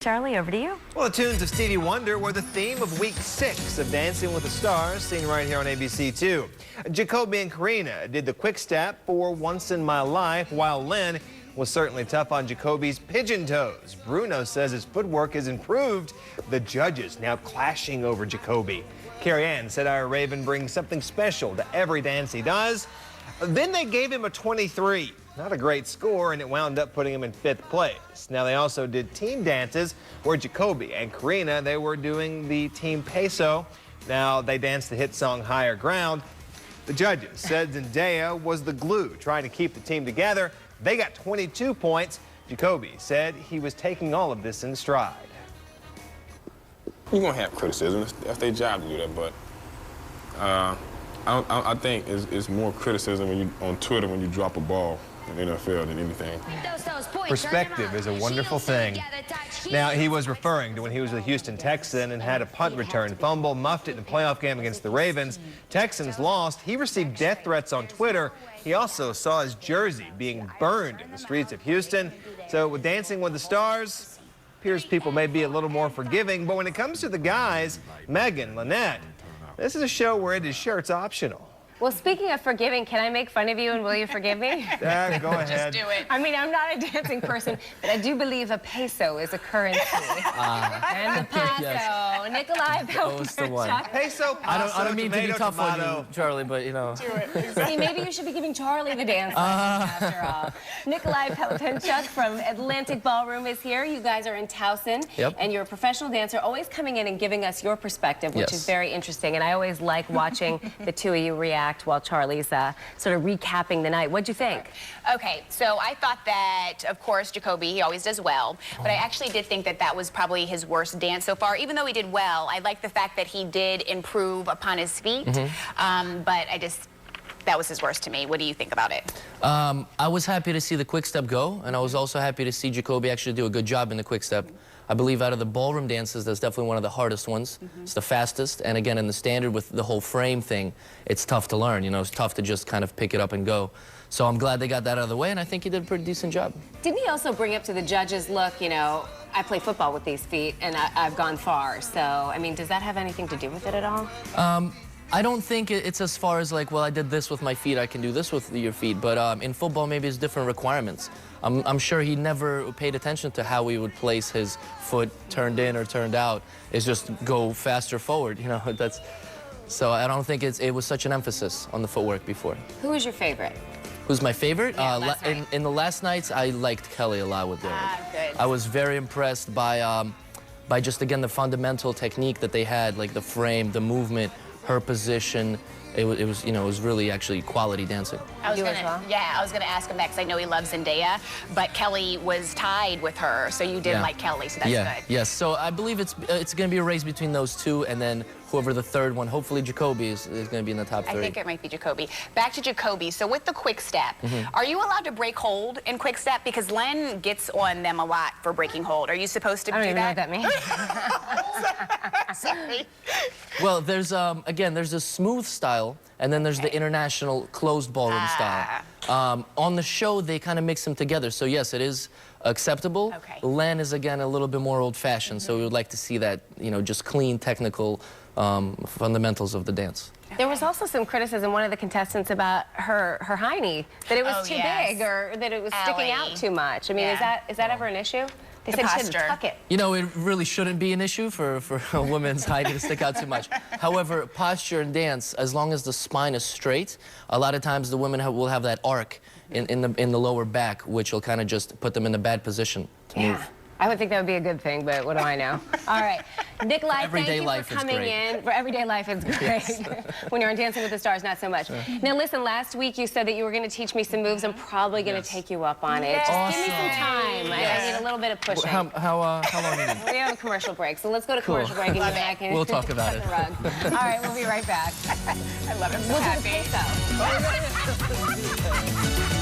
Charlie, over to you. Well, the tunes of Stevie Wonder were the theme of week 6 of Dancing with the Stars, seen right here on ABC2. Jacoby and Karina did the quick step for Once in My Life, while Lynn was certainly tough on Jacoby's pigeon toes. Bruno says his footwork has improved. The judges now clashing over Jacoby. Carrie Ann said our Raven brings something special to every dance he does. Then they gave him a 23. Not a great score, and it wound up putting him in 5th place. Now, they also did team dances where Jacoby and Karina, they were doing the team peso. Now, they danced the hit song Higher Ground. The judges said Zendaya was the glue trying to keep the team together. They got 22 points. Jacoby said he was taking all of this in stride. You're going to have criticism. That's their job to do that, but I think it's more criticism when on Twitter when you drop a ball in the NFL than anything. Perspective is a wonderful thing. Now, he was referring to when he was with Houston Texans and had a punt return fumble, muffed it in a playoff game against the Ravens. Texans lost. He received death threats on Twitter. He also saw his jersey being burned in the streets of Houston. So with Dancing with the Stars, appears people may be a little more forgiving. But when it comes to the guys, Megan, Lynette, this is a show where it is shirts optional. Well, speaking of forgiving, can I make fun of you and will you forgive me? Go ahead. Just do it. I mean, I'm not a dancing person, but I do believe a peso is a currency. And the peso. Yes. Nikolai Pelchin. Peso, I don't mean to be tough on you, Charlie, but you know. See, maybe you should be giving Charlie the dance lesson after all. Nikolai Pelchin from Atlantic Ballroom is here. You guys are in Towson, and you're a professional dancer, always coming in and giving us your perspective, which is very interesting. And I always like watching the two of you react while Charlie's sort of recapping the night. What'd you think? Okay, so I thought that, of course, Jacoby, he always does well, but I actually did think that that was probably his worst dance so far. Even though he did well, I like the fact that he did improve upon his feet, but that was his worst to me. What do you think about it? I was happy to see the quick step go, and I was also happy to see Jacoby actually do a good job in the quick step. I believe out of the ballroom dances, that's definitely one of the hardest ones. It's the fastest, and again, in the standard with the whole frame thing, it's tough to learn. You know, it's tough to just kind of pick it up and go. So I'm glad they got that out of the way, and I think he did a pretty decent job. Didn't he also bring up to the judges, look, you know, I play football with these feet, and I've gone far. So, I mean, does that have anything to do with it at all? I don't think it's as far as like, well, I did this with my feet, I can do this with your feet. But in football, maybe it's different requirements. I'm sure he never paid attention to how he would place his foot turned in or turned out. It's just go faster forward, you know. So I don't think it was such an emphasis on the footwork before. Who was your favorite? Who's my favorite? Yeah, in the last nights, I liked Kelly a lot with doing it. Good. I was very impressed by just, again, the fundamental technique that they had, like the frame, the movement, her position. It was, you know, it was really actually quality dancing. I was gonna ask him that because I know he loves Zendaya, but Kelly was tied with her, so you did like Kelly, so that's good. Yes, so I believe it's gonna be a race between those two, and then whoever the third one, hopefully Jacoby is gonna be in the top 3. I think it might be Jacoby. Back to Jacoby, so with the quick step, are you allowed to break hold in quick step? Because Len gets on them a lot for breaking hold. Are you supposed to do that? I don't even know what that means. Sorry. Well, there's, again, there's a smooth style, and then there's the international closed ballroom style. On the show, they kind of mix them together. So yes, it is acceptable. Len is, again, a little bit more old-fashioned, so we would like to see that, you know, just clean, technical fundamentals of the dance. There was also some criticism, one of the contestants, about her hiney, that it was too big or that it was sticking out too much. I mean, is that ever an issue? They said she shouldn't tuck it. You know, it really shouldn't be an issue for a woman's hiney to stick out too much. However, posture and dance, as long as the spine is straight, a lot of times the women will have that arc in the lower back, which will kind of just put them in a bad position to move. I would think that would be a good thing, but what do I know? All right. Nikolai, thank you for coming in. For everyday life, it's great. When you're on Dancing with the Stars, not so much. Now, listen, last week you said that you were going to teach me some moves. I'm probably going to take you up on it. Just give me some time. I need a little bit of pushing. How long do you need? We have a commercial break, so let's go to commercial break and you and I can we'll talk about it. All right, we'll be right back. I love it. So happy. We'll do the peso.